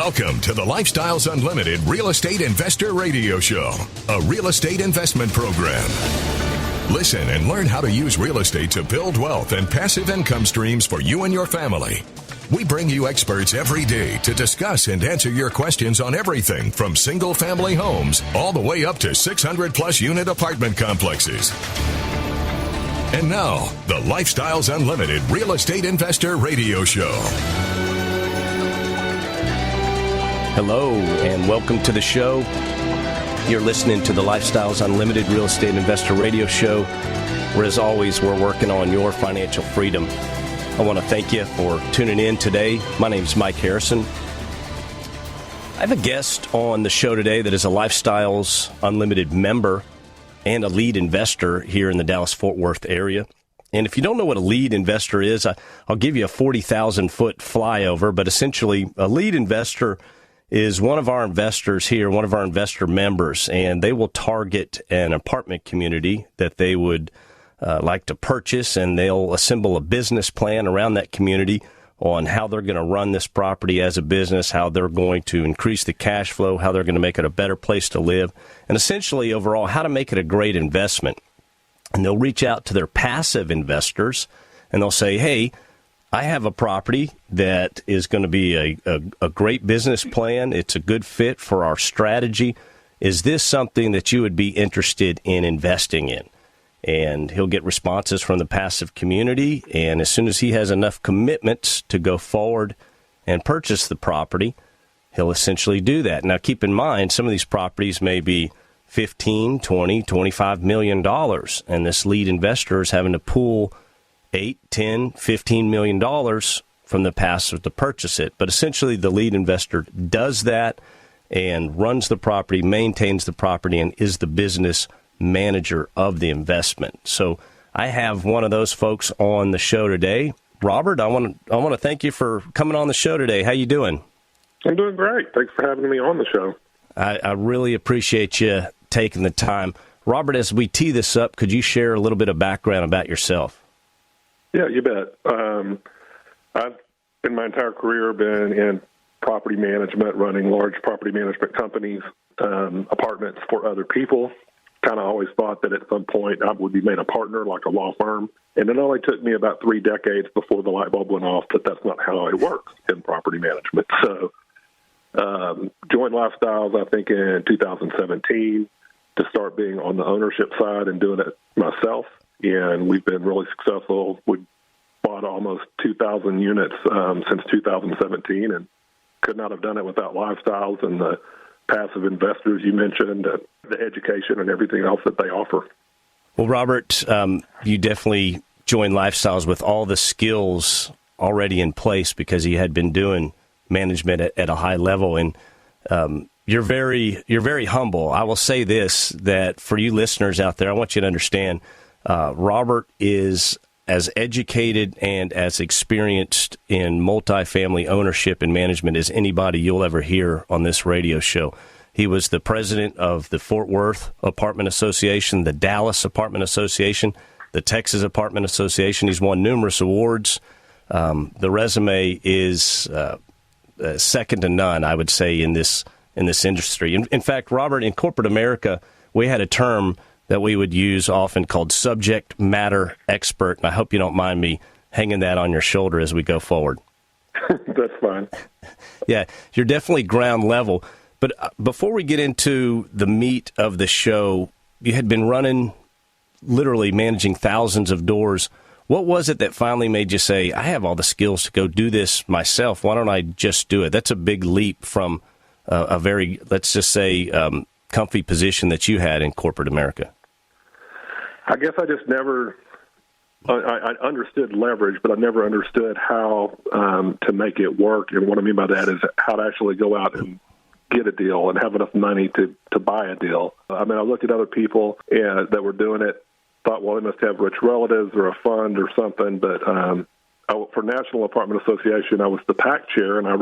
Welcome to the Lifestyles Unlimited Real Estate Investor Radio Show, a real estate investment program. Listen and learn how to use real estate to build wealth and passive income streams for you and your family. We bring you experts every day to discuss and answer your questions on everything from single-family homes all the way up to 600-plus unit apartment complexes. And now, the Lifestyles Unlimited Real Estate Investor Radio Show. Hello, and welcome to the show. You're listening to the Lifestyles Unlimited Real Estate Investor Radio Show, where, as always, we're working on your financial freedom. I want to thank you for tuning in today. My name is Mike Harrison. I have a guest on the show today that is a Lifestyles Unlimited member and a lead investor here in the Dallas-Fort Worth area. And if you don't know what a lead investor is, I'll give you a 40,000-foot flyover, but essentially a lead investor is one of our investors here, one of our investor members, and they will target an apartment community that they would like to purchase, and they'll assemble a business plan around that community on how they're going to run this property as a business, how they're going to increase the cash flow, how they're going to make it a better place to live, and essentially overall how to make it a great investment. And they'll reach out to their passive investors, and they'll say, hey, I have a property that is going to be a great business plan. It's a good fit for our strategy. Is this something that you would be interested in investing in? And he'll get responses from the passive community. And as soon as he has enough commitments to go forward and purchase the property, he'll essentially do that. Now, keep in mind, some of these properties may be $15, $20, $25 million. And this lead investor is having to pool $8, $10, $15 million from the passive to purchase it. But essentially, the lead investor does that and runs the property, maintains the property, and is the business manager of the investment. So I have one of those folks on the show today. Robert, I want to thank you for coming on the show today. How you doing? I'm doing great. Thanks for having me on the show. I really appreciate you taking the time. Robert, as we tee this up, could you share a little bit of background about yourself? Yeah, you bet. I've, in my entire career, been in property management, running large property management companies, apartments for other people. Kind of always thought that at some point I would be made a partner like a law firm. And it only took me about 3 decades before the light bulb went off that that's not how it works in property management. So joined Lifestyles, I think, in 2017 to start being on the ownership side and doing it myself. And we've been really successful. We bought almost 2,000 units since 2017 and could not have done it without Lifestyles and the passive investors you mentioned, the education and everything else that they offer. Well, Robert, you definitely joined Lifestyles with all the skills already in place because you had been doing management at a high level. And you're very humble. I will say this, that for you listeners out there, I want you to understand, Robert is as educated and as experienced in multifamily ownership and management as anybody you'll ever hear on this radio show. He was the president of the Fort Worth Apartment Association, the Dallas Apartment Association, the Texas Apartment Association. He's won numerous awards. The resume is second to none, I would say, in this industry. In fact, Robert, in corporate America, we had a term that we would use often called subject matter expert. And I hope you don't mind me hanging that on your shoulder as we go forward. That's fine. Yeah, you're definitely ground level. But before we get into the meat of the show, you had been running, literally managing thousands of doors. What was it that finally made you say, I have all the skills to go do this myself. Why don't I just do it? That's a big leap from a very, let's just say, comfy position that you had in corporate America. I guess I just never, I understood leverage, but I never understood how to make it work. And what I mean by that is how to actually go out and get a deal and have enough money to buy a deal. I mean, I looked at other people that were doing it, thought, well, they must have rich relatives or a fund or something. But for National Apartment Association, I was the PAC chair, and I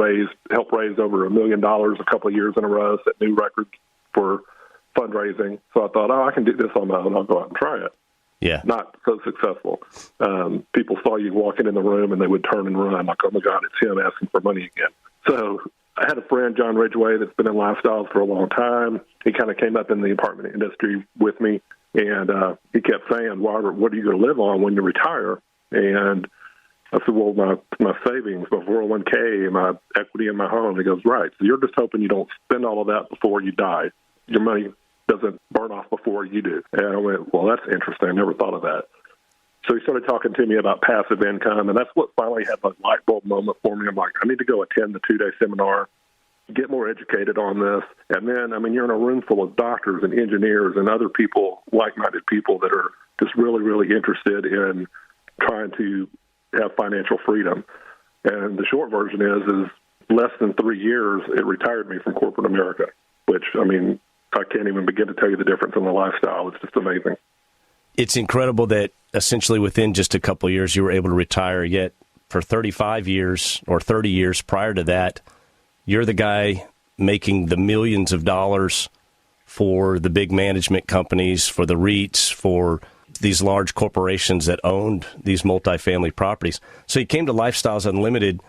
helped raise over $1 million a couple of years in a row, set new records for fundraising. So I thought, I can do this on my own. I'll go out and try it. Yeah. Not so successful. People saw you walking in the room and they would turn and run like, oh my God, it's him asking for money again. So I had a friend, John Ridgway, that's been in lifestyles for a long time. He kind of came up in the apartment industry with me, and he kept saying, Robert, what are you going to live on when you retire? And I said, well, my savings, my 401k, my equity in my home. He goes, right. So you're just hoping you don't spend all of that before you die. Your money doesn't burn off before you do. And I went, well, that's interesting. I never thought of that. So he started talking to me about passive income, and that's what finally had a light bulb moment for me. I'm like, I need to go attend the 2-day seminar, get more educated on this. And then, I mean, you're in a room full of doctors and engineers and other people, like-minded people that are just really, really interested in trying to have financial freedom. And the short version is less than 3 years, it retired me from corporate America, which, I mean, I can't even begin to tell you the difference in the lifestyle. It's just amazing. It's incredible that essentially within just a couple of years you were able to retire, yet for 35 years or 30 years prior to that, you're the guy making the millions of dollars for the big management companies, for the REITs, for these large corporations that owned these multifamily properties. So you came to Lifestyles Unlimited.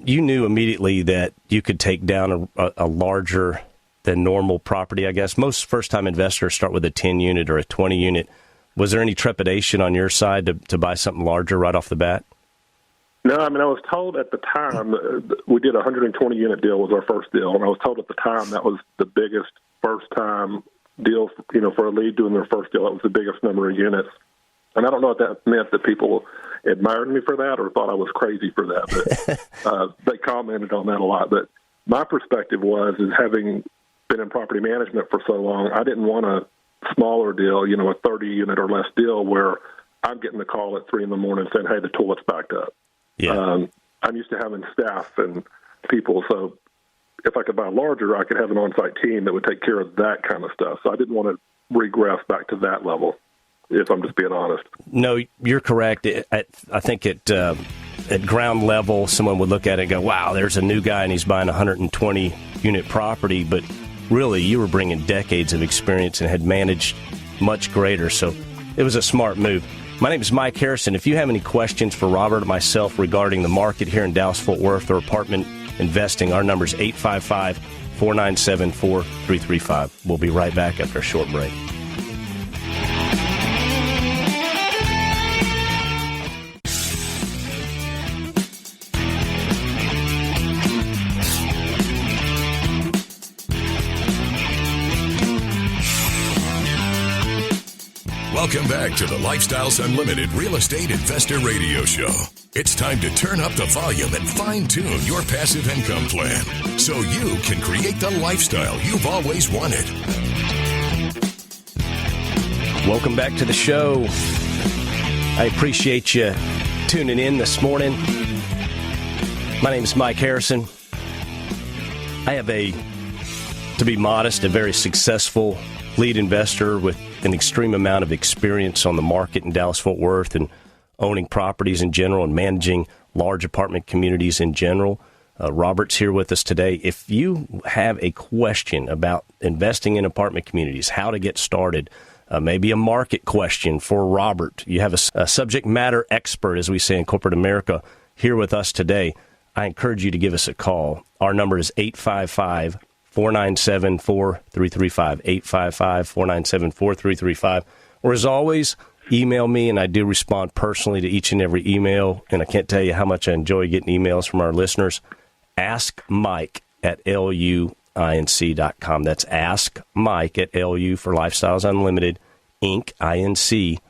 You knew immediately that you could take down a larger than normal property, I guess. Most first-time investors start with a 10-unit or a 20-unit. Was there any trepidation on your side to buy something larger right off the bat? No, I mean, I was told at the time, we did a 120-unit deal was our first deal, and I was told at the time that was the biggest first-time deal, for a lead doing their first deal. That was the biggest number of units. And I don't know if that meant that people admired me for that or thought I was crazy for that, but they commented on that a lot. But my perspective is having been in property management for so long, I didn't want a smaller deal, a 30-unit or less deal where I'm getting the call at 3 a.m. saying, hey, the toilet's backed up. Yeah. I'm used to having staff and people, so if I could buy larger, I could have an on-site team that would take care of that kind of stuff. So I didn't want to regress back to that level, if I'm just being honest. No, you're correct. I think at ground level, someone would look at it and go, wow, there's a new guy and he's buying a 120-unit property. But really, you were bringing decades of experience and had managed much greater. So it was a smart move. My name is Mike Harrison. If you have any questions for Robert or myself regarding the market here in Dallas-Fort Worth or apartment investing, our number is 855-497-4335. We'll be right back after a short break. Welcome back to the Lifestyles Unlimited Real Estate Investor Radio Show. It's time to turn up the volume and fine-tune your passive income plan so you can create the lifestyle you've always wanted. Welcome back to the show. I appreciate you tuning in this morning. My name is Mike Harrison. I have to be modest, a very successful lead investor with an extreme amount of experience on the market in Dallas-Fort Worth and owning properties in general and managing large apartment communities in general. Robert's here with us today. If you have a question about investing in apartment communities, how to get started, maybe a market question for Robert, you have a subject matter expert, as we say in corporate America, here with us today, I encourage you to give us a call. Our number is 855-497-4335, 855-497-4335. Or as always, email me, and I do respond personally to each and every email, and I can't tell you how much I enjoy getting emails from our listeners. Ask Mike at luinc.com. That's Ask Mike at LU for Lifestyles Unlimited, Inc.com.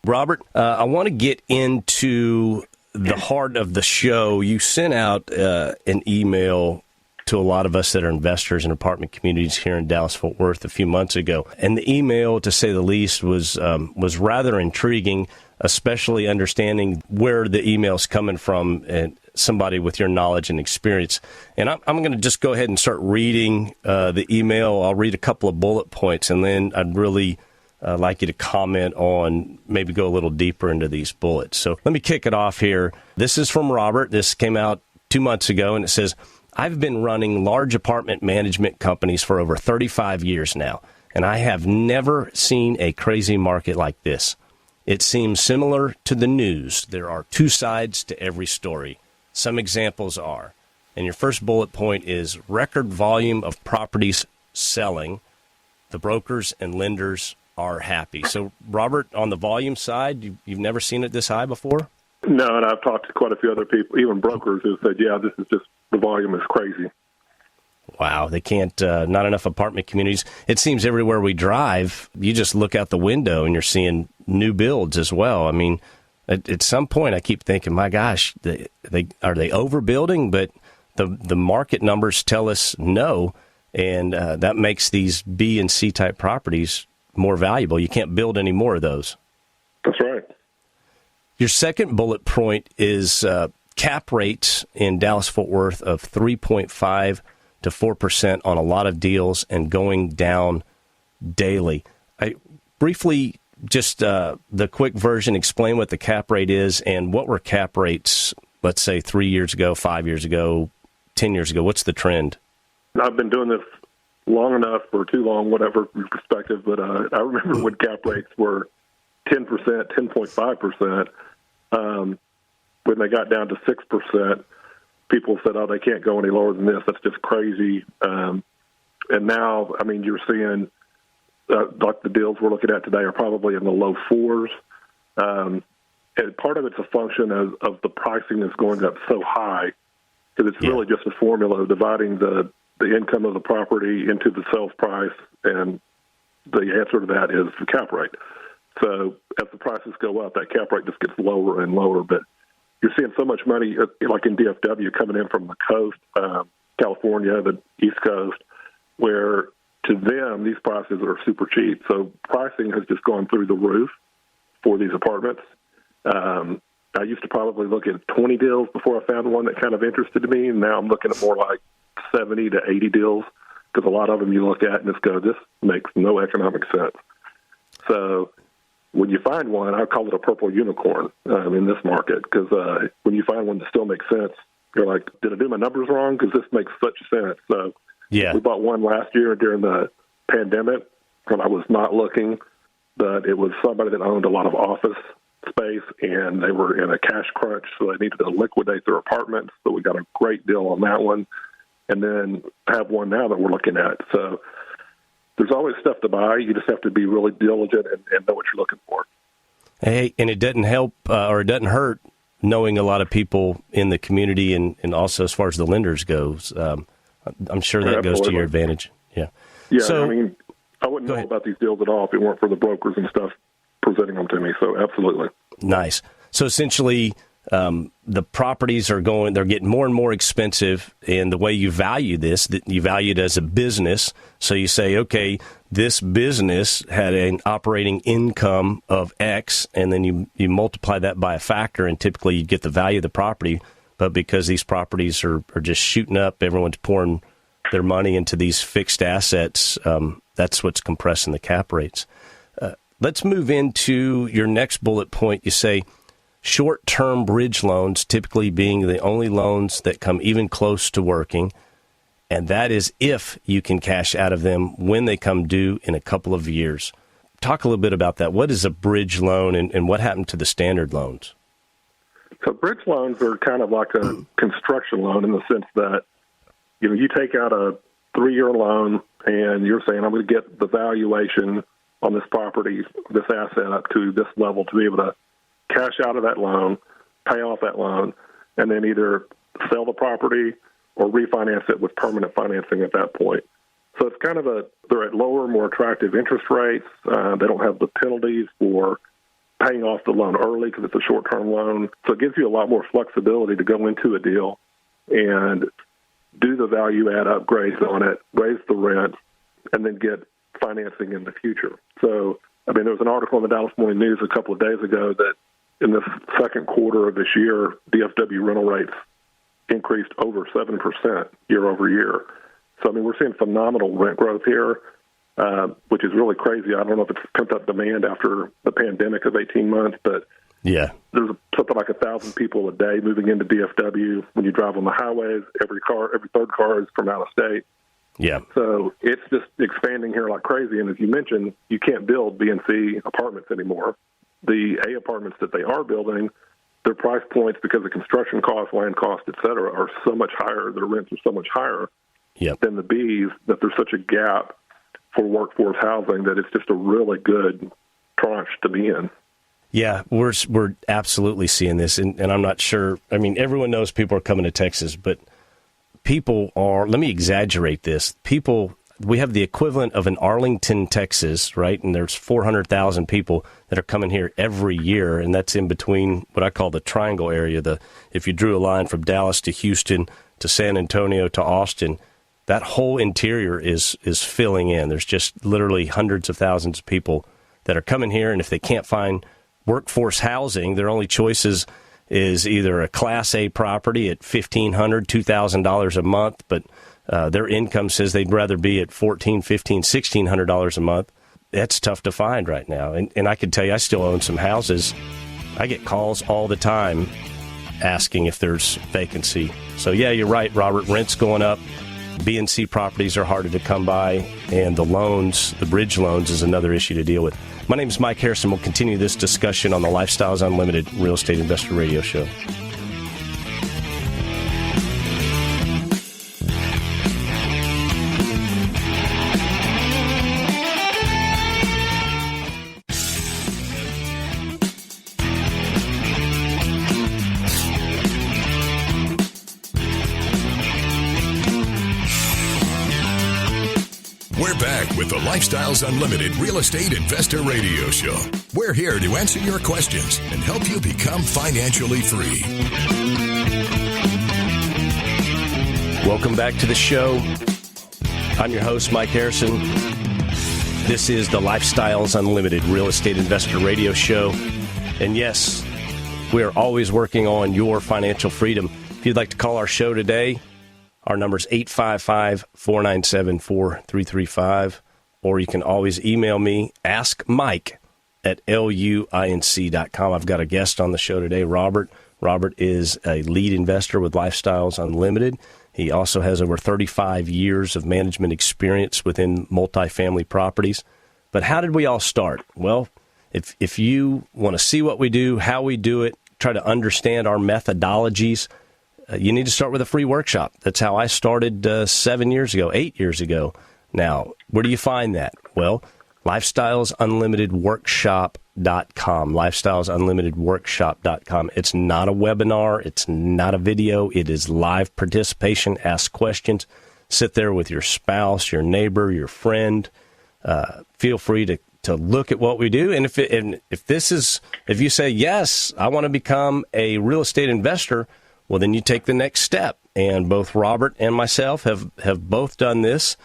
Robert, I want to get into the heart of the show. You sent out an email to a lot of us that are investors in apartment communities here in Dallas-Fort Worth a few months ago. And the email, to say the least, was rather intriguing, especially understanding where the email's coming from and somebody with your knowledge and experience. And I'm going to just go ahead and start reading the email. I'll read a couple of bullet points, and then I'd really like you to comment on, maybe go a little deeper into these bullets. So let me kick it off here. This is from Robert. This came out 2 months ago, and it says, I've been running large apartment management companies for over 35 years now, and I have never seen a crazy market like this. It seems similar to the news. There are two sides to every story. Some examples are And your first bullet point is record volume of properties selling. The brokers and lenders are happy. So, Robert, on the volume side, you've never seen it this high before? No, and I've talked to quite a few other people, even brokers, who said, yeah, this is just, the volume is crazy. Wow, they can't, not enough apartment communities. It seems everywhere we drive, you just look out the window and you're seeing new builds as well. I mean, at some point I keep thinking, my gosh, are they overbuilding? But the market numbers tell us no, and that makes these B and C type properties more valuable. You can't build any more of those. That's right. Your second bullet point is cap rates in Dallas-Fort Worth of 3.5 to 4% on a lot of deals and going down daily. I briefly, just the quick version, explain what the cap rate is and what were cap rates, let's say 3 years ago, 5 years ago, 10 years ago. What's the trend? I've been doing this long enough or too long, whatever perspective, but I remember when cap rates were 10%, 10.5%. When they got down to 6%, people said, oh, they can't go any lower than this. That's just crazy. And now, I mean, you're seeing like the deals we're looking at today are probably in the low fours. And part of it's a function of the pricing that's going up so high, because it's really just a formula of dividing the income of the property into the sales price, and the answer to that is the cap rate. So as the prices go up, that cap rate just gets lower and lower. But you're seeing so much money, like in DFW, coming in from the coast, California, the East Coast, where to them, these prices are super cheap. So pricing has just gone through the roof for these apartments. I used to probably look at 20 deals before I found one that kind of interested me, and now I'm looking at more like 70 to 80 deals, because a lot of them you look at and just go, this makes no economic sense. So when you find one, I call it a purple unicorn in this market, because when you find one that still makes sense, you're like, did I do my numbers wrong? Because this makes such sense. So we bought one last year during the pandemic when I was not looking, but it was somebody that owned a lot of office space, and they were in a cash crunch, so they needed to liquidate their apartments. So we got a great deal on that one, and then have one now that we're looking at. So there's always stuff to buy. You just have to be really diligent and know what you're looking for. Hey, and it doesn't help or it doesn't hurt knowing a lot of people in the community, and also as far as the lenders goes. I'm sure that goes to your advantage. Yeah. So, I mean, I wouldn't know about these deals at all if it weren't for the brokers and stuff presenting them to me. So absolutely. Nice. So essentially, the properties they're getting more and more expensive, and the way you value this, that you value it as a business. So you say, okay, this business had an operating income of X, and then you multiply that by a factor, and typically you get the value of the property. But because these properties are just shooting up, everyone's pouring their money into these fixed assets. That's what's compressing the cap rates. Let's move into your next bullet point. You say short-term bridge loans, typically being the only loans that come even close to working, and that is if you can cash out of them when they come due in a couple of years. Talk a little bit about that. What is a bridge loan, and what happened to the standard loans? So bridge loans are kind of like a construction loan in the sense that, you take out a 3-year loan and you're saying, I'm going to get the valuation on this property, this asset up to this level to be able to cash out of that loan, pay off that loan, and then either sell the property or refinance it with permanent financing at that point. So it's kind of they're at lower, more attractive interest rates. They don't have the penalties for paying off the loan early because it's a short-term loan. So it gives you a lot more flexibility to go into a deal and do the value add upgrades on it, raise the rent, and then get financing in the future. So, I mean, there was an article in the Dallas Morning News a couple of days ago that in the second quarter of this year, DFW rental rates increased over 7% year over year. So, I mean, we're seeing phenomenal rent growth here, which is really crazy. I don't know if it's pent-up demand after the pandemic of 18 months, but there's something like 1,000 people a day moving into DFW. When you drive on the highways, every third car is from out of state. Yeah. So it's just expanding here like crazy. And as you mentioned, you can't build B and C apartments anymore. The A apartments that they are building their price points, because of construction costs, land costs, et cetera, are so much higher, their rents are so much higher than the Bs, that there's such a gap for workforce housing that it's just a really good tranche to be in. Yeah, we're absolutely seeing this, and I'm not sure. I mean, everyone knows people are coming to Texas, but people are, let me exaggerate this, we have the equivalent of an Arlington, Texas, right? And there's 400,000 people that are coming here every year, and that's in between what I call the triangle area. If you drew a line from Dallas to Houston to San Antonio to Austin, that whole interior is filling in. There's just literally hundreds of thousands of people that are coming here, and if they can't find workforce housing, their only choices is either a Class A property at $1,500, $2,000 a month, but their income says they'd rather be at $1,400, $1,500, $1,600 a month. That's tough to find right now. And I can tell you, I still own some houses. I get calls all the time asking if there's vacancy. So, yeah, you're right, Robert. Rent's going up. B and C properties are harder to come by, and the loans, the bridge loans, is another issue to deal with. My name is Mike Harrison. We'll continue this discussion on the Lifestyles Unlimited Real Estate Investor Radio Show. We're back with the Lifestyles Unlimited Real Estate Investor Radio Show. We're here to answer your questions and help you become financially free. Welcome back to the show. I'm your host, Mike Harrison. This is the Lifestyles Unlimited Real Estate Investor Radio Show. And yes, we are always working on your financial freedom. If you'd like to call our show today, our number is 855-497-4335, or you can always email me, askmike@luinc.com. I've got a guest on the show today, Robert. Robert is a lead investor with Lifestyles Unlimited. He also has over 35 years of management experience within multifamily properties. But how did we all start? Well, if you want to see what we do, how we do it, try to understand our methodologies, you need to start with a free workshop. That's how I started 8 years ago. Now, where do you find that? Well, LifestylesUnlimitedWorkshop.com. LifestylesUnlimitedWorkshop.com. It's not a webinar. It's not a video. It is live participation. Ask questions. Sit there with your spouse, your neighbor, your friend. Feel free to look at what we do. And if you say, yes, I want to become a real estate investor, well, then you take the next step. And both Robert and myself have both done this.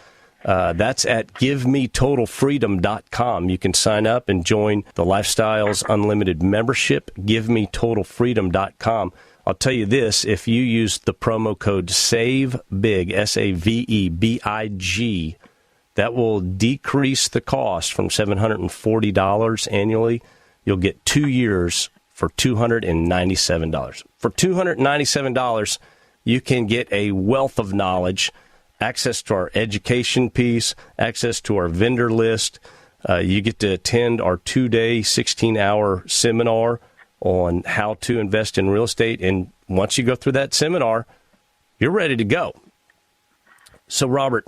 That's at GiveMeTotalFreedom.com. You can sign up and join the Lifestyles Unlimited membership, GiveMeTotalFreedom.com. I'll tell you this, if you use the promo code SAVEBIG, SAVEBIG, that will decrease the cost from $740 annually. You'll get 2 years for $297. For $297, you can get a wealth of knowledge, access to our education piece, access to our vendor list. You get to attend our 2-day, 16-hour seminar on how to invest in real estate. And once you go through that seminar, you're ready to go. So, Robert,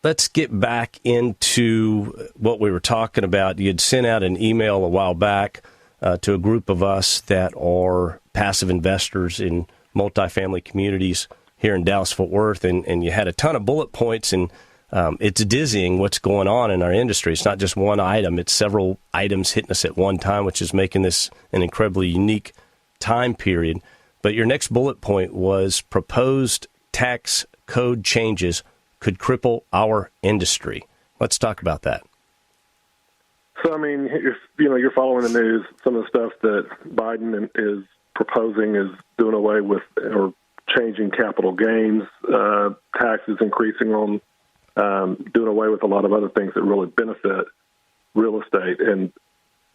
let's get back into what we were talking about. You had sent out an email a while back to a group of us that are passive investors in multifamily communities here in Dallas-Fort Worth, and you had a ton of bullet points, and it's dizzying what's going on in our industry. It's not just one item. It's several items hitting us at one time, which is making this an incredibly unique time period. But your next bullet point was proposed tax code changes could cripple our industry. Let's talk about that. So, I mean, if you're following the news, some of the stuff that Biden is proposing is doing away with or changing capital gains, taxes increasing on, doing away with a lot of other things that really benefit real estate. And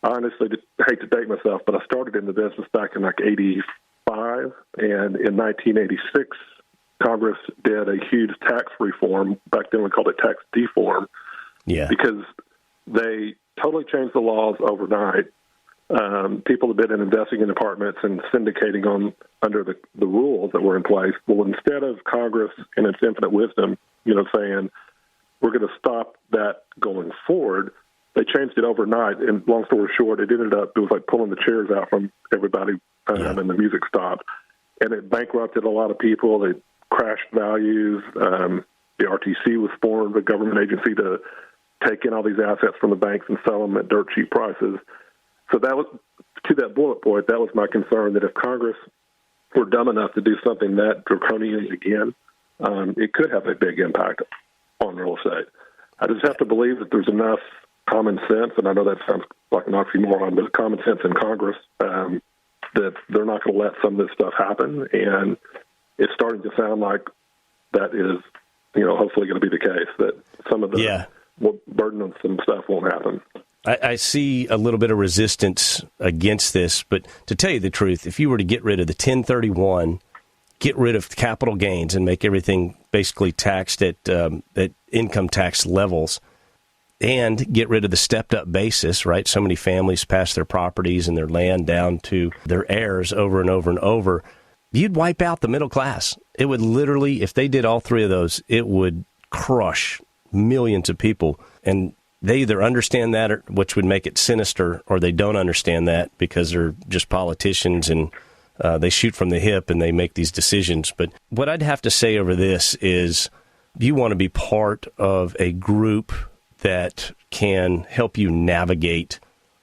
I honestly hate to date myself, but I started in the business back in 85, and in 1986, Congress did a huge tax reform. Back then we called it tax deform, because they totally changed the laws overnight people have been investing in apartments and syndicating them under the rules that were in place. Well, instead of Congress in its infinite wisdom, saying we're going to stop that going forward, they changed it overnight. And long story short, it was like pulling the chairs out from everybody, and the music stopped. And it bankrupted a lot of people. It crashed values. The RTC was formed, a government agency to take in all these assets from the banks and sell them at dirt cheap prices. So that was, to that bullet point, that was my concern, that if Congress were dumb enough to do something that draconian again, it could have a big impact on real estate. I just have to believe that there's enough common sense, and I know that sounds like an oxymoron, but common sense in Congress, that they're not going to let some of this stuff happen. And it's starting to sound like that is, hopefully going to be the case, that some of the burdensome stuff won't happen. I see a little bit of resistance against this, but to tell you the truth, if you were to get rid of the 1031, get rid of capital gains and make everything basically taxed at income tax levels, and get rid of the stepped-up basis, right? So many families pass their properties and their land down to their heirs over and over and over. You'd wipe out the middle class. It would literally, if they did all three of those, it would crush millions of people. And they either understand that, which would make it sinister, or they don't understand that because they're just politicians and they shoot from the hip and they make these decisions. But what I'd have to say over this is you want to be part of a group that can help you navigate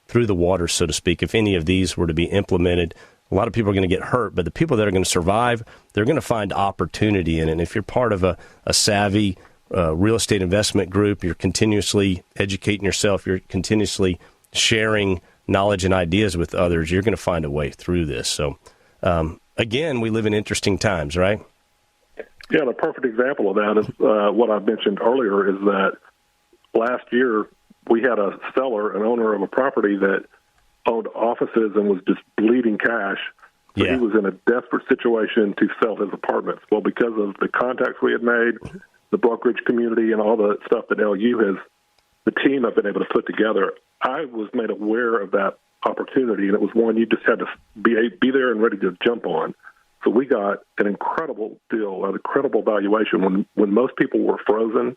through the water, so to speak. If any of these were to be implemented, a lot of people are going to get hurt, but the people that are going to survive, they're going to find opportunity in it. And if you're part of a savvy real estate investment group, you're continuously educating yourself, you're continuously sharing knowledge and ideas with others, you're going to find a way through this. So, again, we live in interesting times, right? Yeah, the perfect example of that is what I mentioned earlier, is that last year we had a seller, an owner of a property that owned offices and was just bleeding cash. So he was in a desperate situation to sell his apartments. Well, because of the contacts we had made, the brokerage community, and all the stuff that the team have been able to put together, I was made aware of that opportunity, and it was one you just had to be there and ready to jump on. So we got an incredible deal, an incredible valuation when most people were frozen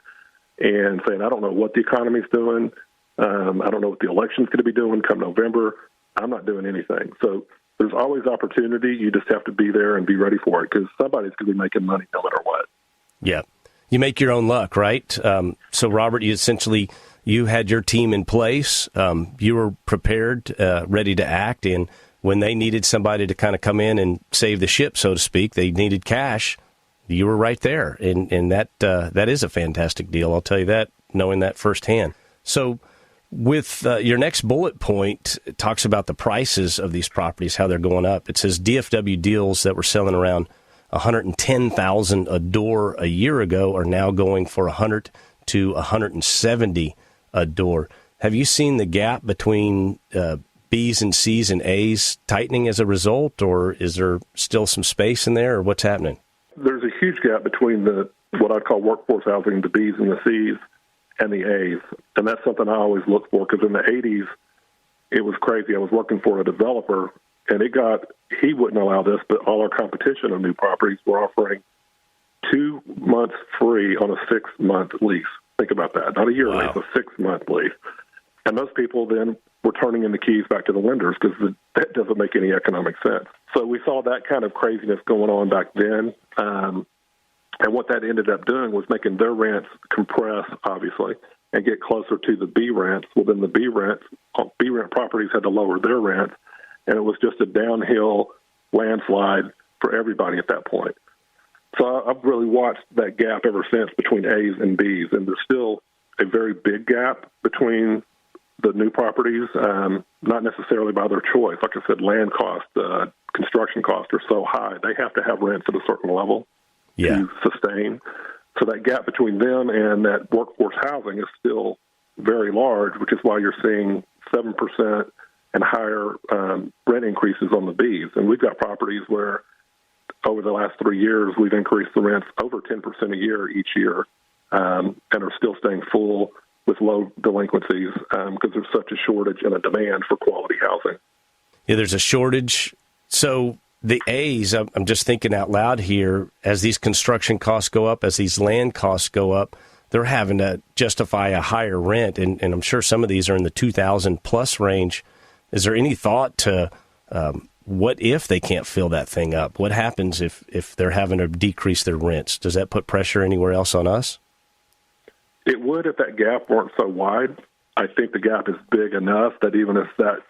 and saying, I don't know what the economy's doing. I don't know what the election's going to be doing come November. I'm not doing anything. So there's always opportunity. You just have to be there and be ready for it, because somebody's going to be making money no matter what. Yeah. You make your own luck, right? So, Robert, you had your team in place. You were prepared, ready to act. And when they needed somebody to kind of come in and save the ship, so to speak, they needed cash, you were right there. And that is a fantastic deal. I'll tell you that, knowing that firsthand. So with your next bullet point, it talks about the prices of these properties, how they're going up. It says DFW deals that were selling around $110,000 a door a year ago are now going for $100 to $170 a door. Have you seen the gap between B's and C's and A's tightening as a result, or is there still some space in there, or what's happening? There's a huge gap between what I call workforce housing, the B's and the C's, and the A's. And that's something I always look for, because in the 80s, it was crazy. I was working for a developer, and he wouldn't allow this, but all our competition on new properties were offering 2 months free on a 6-month lease. Think about that. Not a year lease, a 6-month lease. And those people then were turning in the keys back to the lenders, because that doesn't make any economic sense. So we saw that kind of craziness going on back then. And what that ended up doing was making their rents compress, obviously, and get closer to the B rents. Well, then the B rent properties had to lower their rents, and it was just a downhill landslide for everybody at that point. So I've really watched that gap ever since between A's and B's, and there's still a very big gap between the new properties, not necessarily by their choice. Like I said, land costs, construction costs are so high, they have to have rents at a certain level to sustain. So that gap between them and that workforce housing is still very large, which is why you're seeing 7% and higher rent increases on the B's. And we've got properties where over the last 3 years, we've increased the rents over 10% a year each year, and are still staying full with low delinquencies, because there's such a shortage and a demand for quality housing. Yeah, there's a shortage. So the A's, I'm just thinking out loud here, as these construction costs go up, as these land costs go up, they're having to justify a higher rent. And I'm sure some of these are in the 2,000 plus range. Is there any thought to what if they can't fill that thing up? What happens if they're having to decrease their rents? Does that put pressure anywhere else on us? It would if that gap weren't so wide. I think the gap is big enough that even if that,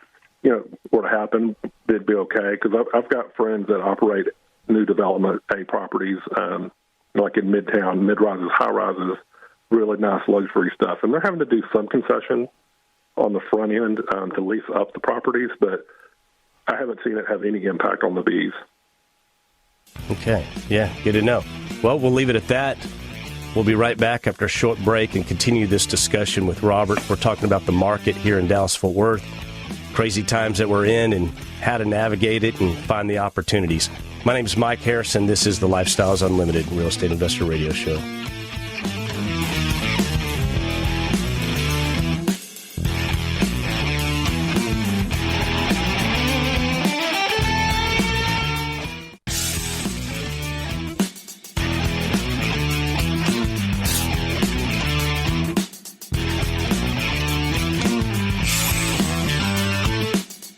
were to happen, they'd be okay. Because I've got friends that operate new development A properties, like in Midtown, mid-rises, high-rises, really nice luxury stuff. And they're having to do some concession on the front end to lease up the properties, but I haven't seen it have any impact on the Bs. Okay. Yeah, good to know. Well, we'll leave it at that. We'll be right back after a short break and continue this discussion with Robert. We're talking about the market here in Dallas-Fort Worth, crazy times that we're in, and how to navigate it and find the opportunities. My name is Mike Harrison. This is the Lifestyles Unlimited Real Estate Investor Radio Show.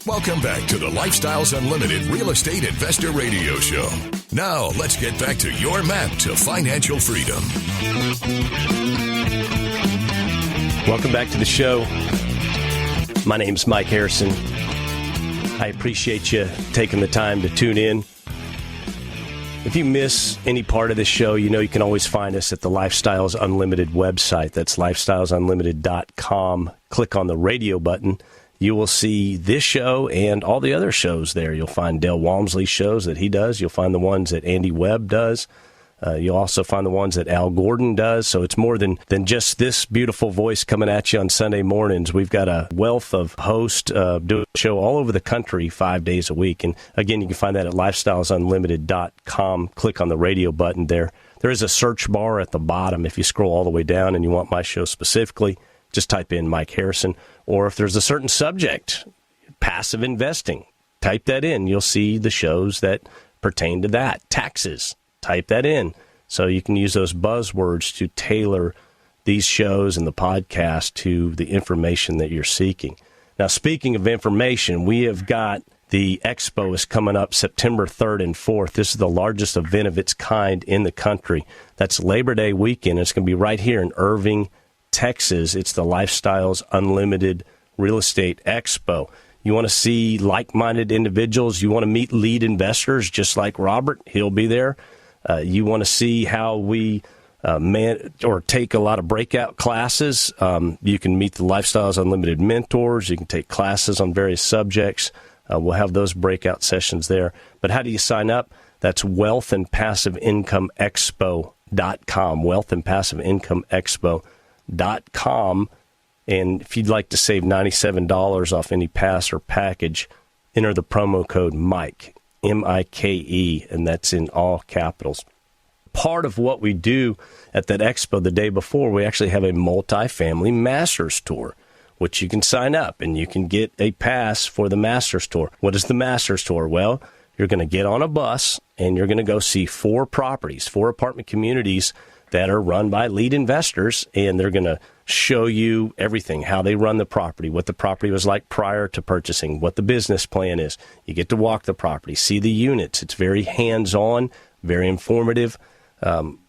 Welcome back to the Lifestyles Unlimited Real Estate Investor Radio Show. Now, let's get back to your map to financial freedom. Welcome back to the show. My name's Mike Harrison. I appreciate you taking the time to tune in. If you miss any part of the show, you can always find us at the Lifestyles Unlimited website. That's lifestylesunlimited.com. Click on the radio button. You will see this show and all the other shows there. You'll find Dale Walmsley's shows that he does. You'll find the ones that Andy Webb does. You'll also find the ones that Al Gordon does. So it's more than just this beautiful voice coming at you on Sunday mornings. We've got a wealth of hosts doing a show all over the country 5 days a week. And again, you can find that at lifestylesunlimited.com. Click on the radio button there. There is a search bar at the bottom. If you scroll all the way down and you want my show specifically, just type in Mike Harrison. Or if there's a certain subject, passive investing, type that in. You'll see the shows that pertain to that. Taxes, type that in. So you can use those buzzwords to tailor these shows and the podcast to the information that you're seeking. Now, speaking of information, we have got the Expo is coming up September 3rd and 4th. This is the largest event of its kind in the country. That's Labor Day weekend. It's going to be right here in Irving, Texas. It's the Lifestyles Unlimited Real Estate Expo. You want to see like-minded individuals. You want to meet lead investors just like Robert. He'll be there. You want to see how we take a lot of breakout classes. You can meet the Lifestyles Unlimited mentors. You can take classes on various subjects. We'll have those breakout sessions there. But how do you sign up? That's wealthandpassiveincomeexpo.com, wealthandpassiveincomeexpo.com. And if you'd like to save $97 off any pass or package, enter the promo code MIKE, M-I-K-E, and that's in all capitals. Part of what we do at that expo the day before, we actually have a multifamily master's tour, which you can sign up and you can get a pass for the master's tour. What is the master's tour? Well, you're going to get on a bus and you're going to go see 4 properties, 4 apartment communities that are run by lead investors, and they're going to show you everything, how they run the property, what the property was like prior to purchasing, what the business plan is. You get to walk the property, see the units. It's very hands-on, very informative.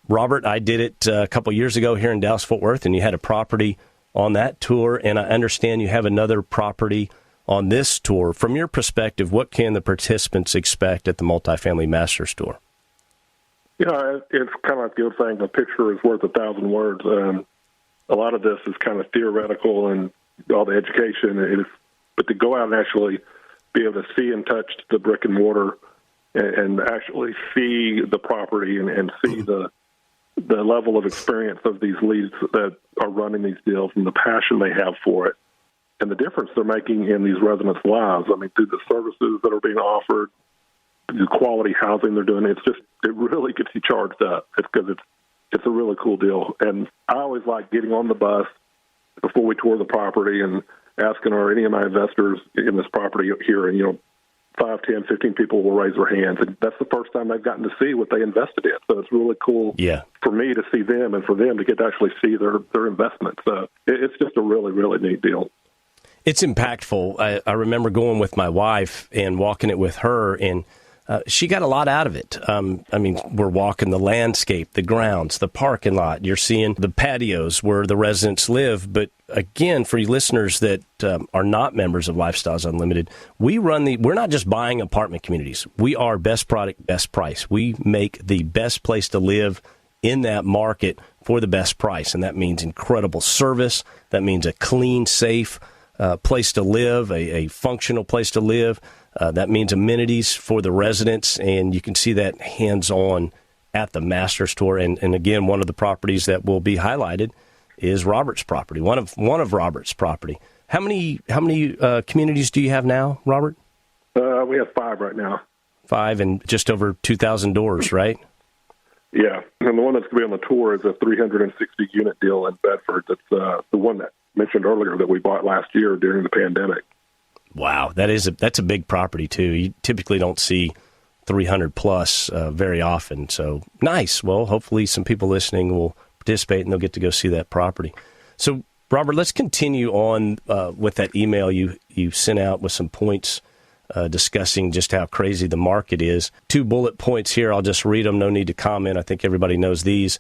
Robert, I did it a couple years ago here in Dallas-Fort Worth, and you had a property on that tour, and I understand you have another property on this tour. From your perspective, what can the participants expect at the Multifamily Masters Tour? Yeah, it's kind of like the old saying, a picture is worth 1,000 words. A lot of this is kind of theoretical and all the education, but to go out and actually be able to see and touch the brick and mortar and actually see the property and see the level of experience of these leads that are running these deals and the passion they have for it and the difference they're making in these residents' lives. I mean, through the services that are being offered, the quality housing they're doing, it really gets you charged up. It's because it's a really cool deal. And I always like getting on the bus before we tour the property and asking, are any of my investors in this property here? And, 5, 10, 15 people will raise their hands, and that's the first time they've gotten to see what they invested in. So it's really cool for me to see them and for them to get to actually see their investment. So it's just a really, really neat deal. It's impactful. I remember going with my wife and walking it with her, and she got a lot out of it. We're walking the landscape, the grounds, the parking lot. You're seeing the patios where the residents live. But again, for you listeners that are not members of Lifestyles Unlimited, we're not just buying apartment communities. We are best product, best price. We make the best place to live in that market for the best price. And that means incredible service. That means a clean, safe place to live, a functional place to live. That means amenities for the residents, and you can see that hands-on at the Master's Tour. And again, one of the properties that will be highlighted is Robert's property, one of Robert's property. How many communities do you have now, Robert? We have 5 right now. 5 and just over 2,000 doors, right? Yeah, and the one that's going to be on the tour is a 360-unit deal in Bedford. That's the one that mentioned earlier that we bought last year during the pandemic. Wow, that's a big property too. You typically don't see 300 plus very often. So nice. Well, hopefully some people listening will participate and they'll get to go see that property. So Robert, let's continue on with that email you sent out with some points discussing just how crazy the market is. 2 bullet points here. I'll just read them. No need to comment. I think everybody knows these.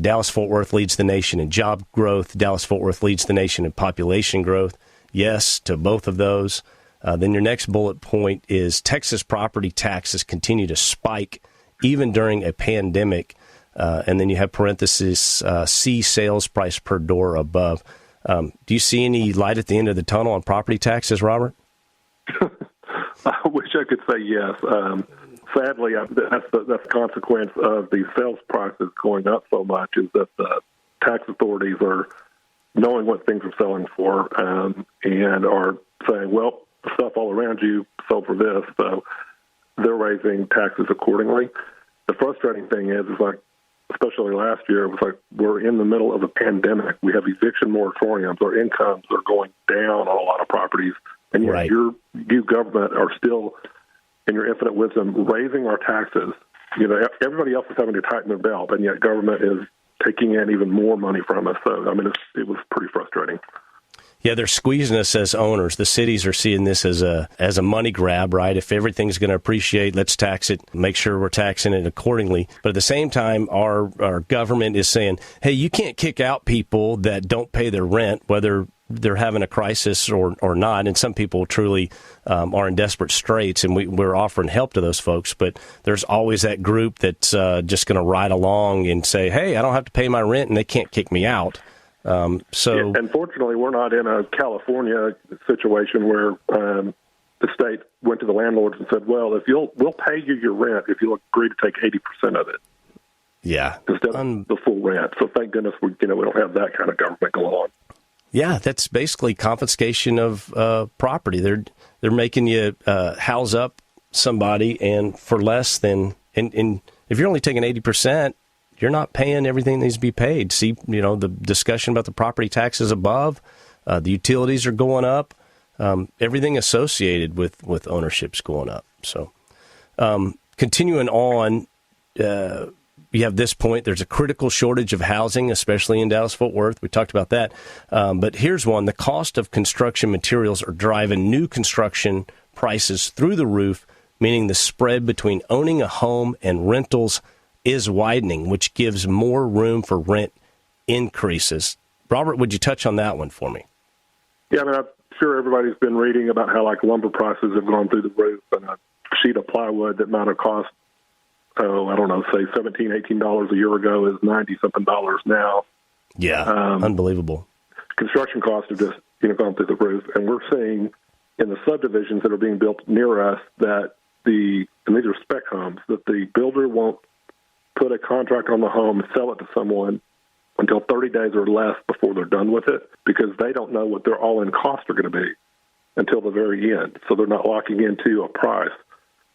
Dallas-Fort Worth leads the nation in job growth. Dallas-Fort Worth leads the nation in population growth. Yes to both of those. Then your next bullet point is Texas property taxes continue to spike even during a pandemic. And then you have parentheses, see sales price per door above. Do you see any light at the end of the tunnel on property taxes, Robert? I wish I could say yes. Sadly, that's the consequence of the sales prices going up so much, is that the tax authorities are knowing what things are selling for and are saying, well, the stuff all around you sold for this, so they're raising taxes accordingly. The frustrating thing is like, especially last year, it was like we're in the middle of a pandemic. We have eviction moratoriums. Our incomes are going down on a lot of properties, and yet right. you government are still, in your infinite wisdom, raising our taxes. You know, everybody else is having to tighten their belt, and yet government is taking in even more money from us. So, I mean, it was pretty frustrating. Yeah, they're squeezing us as owners. The cities are seeing this as a money grab, right? If everything's going to appreciate, let's tax it, make sure we're taxing it accordingly. But at the same time, our government is saying, hey, you can't kick out people that don't pay their rent, whether they're having a crisis or not. And some people truly are in desperate straits, and we're offering help to those folks. But there's always that group that's just going to ride along and say, hey, I don't have to pay my rent, and they can't kick me out. So, unfortunately, we're not in a California situation where the state went to the landlords and said, well, we'll pay you your rent if you'll agree to take 80% of it. Yeah. Instead of the full rent. So thank goodness we don't have that kind of government going on. Yeah, that's basically confiscation of property. They're making you house up somebody, and for less than, and if you're only taking 80%, you're not paying everything that needs to be paid. See, the discussion about the property taxes above, the utilities are going up, everything associated with ownership's going up. So, continuing on, you have this point. There's a critical shortage of housing, especially in Dallas-Fort Worth. We talked about that. But here's one. The cost of construction materials are driving new construction prices through the roof, meaning the spread between owning a home and rentals is widening, which gives more room for rent increases. Robert, would you touch on that one for me? Yeah, I mean, I'm sure everybody's been reading about how lumber prices have gone through the roof, and a sheet of plywood that might have cost, say $17, $18 a year ago is $90-something now. Yeah, unbelievable. Construction costs have just gone through the roof, and we're seeing in the subdivisions that are being built near us that and these are spec homes, that the builder won't put a contract on the home and sell it to someone until 30 days or less before they're done with it, because they don't know what their all-in costs are going to be until the very end. So they're not locking into a price.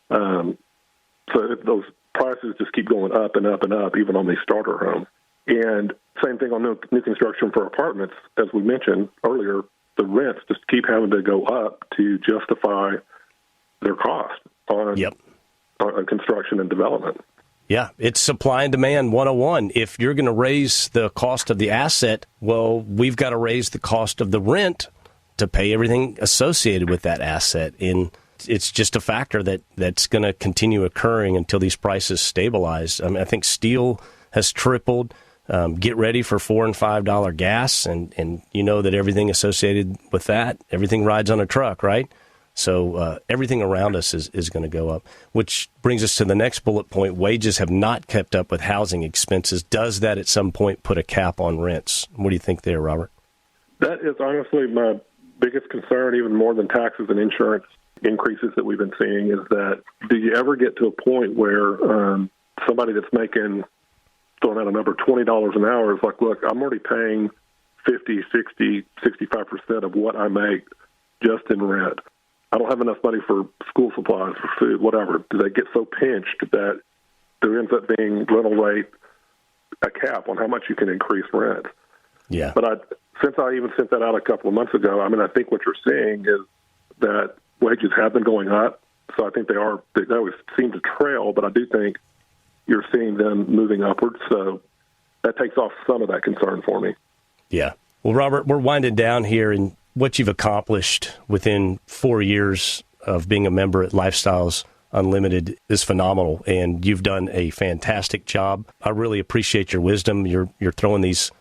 So those prices just keep going up and up and up, even on these starter homes. And same thing on new construction for apartments. As we mentioned earlier, the rents just keep having to go up to justify their cost on construction and development. Yeah, it's supply and demand 101. If you're going to raise the cost of the asset, well, we've got to raise the cost of the rent to pay everything associated with that asset. And it's just a factor that's going to continue occurring until these prices stabilize. I mean, I think steel has tripled. Get ready for $4 and $5 gas, and you know that everything associated with that, everything rides on a truck, right? So everything around us is going to go up, which brings us to the next bullet point. Wages have not kept up with housing expenses. Does that at some point put a cap on rents? What do you think there, Robert? That is honestly my biggest concern, even more than taxes and insurance increases that we've been seeing, is that do you ever get to a point where somebody that's making, throwing out a number, $20 an hour is like, look, I'm already paying 50, 60, 65% of what I make just in rent. I don't have enough money for school supplies, for food, whatever. Do they get so pinched that there ends up being rental rate a cap on how much you can increase rent? Yeah. But since I even sent that out a couple of months ago, I mean, I think what you're seeing is that wages have been going up. So I think they always seem to trail, but I do think you're seeing them moving upwards. So that takes off some of that concern for me. Yeah. Well, Robert, we're winding down here, and what you've accomplished within 4 years of being a member at Lifestyles Unlimited is phenomenal, and you've done a fantastic job. I really appreciate your wisdom. You're throwing this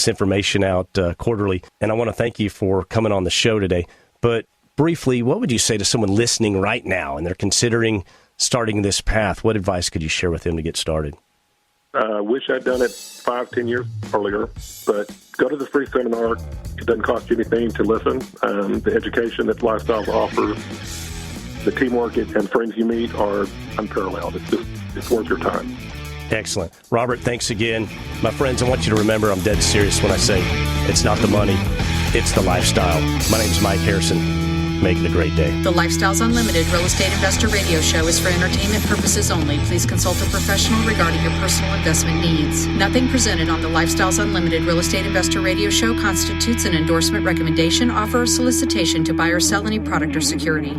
information out quarterly, and I want to thank you for coming on the show today. But briefly, what would you say to someone listening right now and they're considering starting this path? What advice could you share with them to get started? I wish I'd done it 5-10 years earlier, but go to the free seminar. It doesn't cost you anything to listen. The education that Lifestyles offers, the teamwork and friends you meet are unparalleled. It's worth your time. Excellent. Robert, thanks again. My friends, I want you to remember I'm dead serious when I say it's not the money, it's the lifestyle. My name is Mike Harrison. Make it a great day. The Lifestyles Unlimited Real Estate Investor Radio Show is for entertainment purposes only. Please consult a professional regarding your personal investment needs. Nothing presented on the Lifestyles Unlimited Real Estate Investor Radio Show constitutes an endorsement, recommendation, offer, or solicitation to buy or sell any product or security.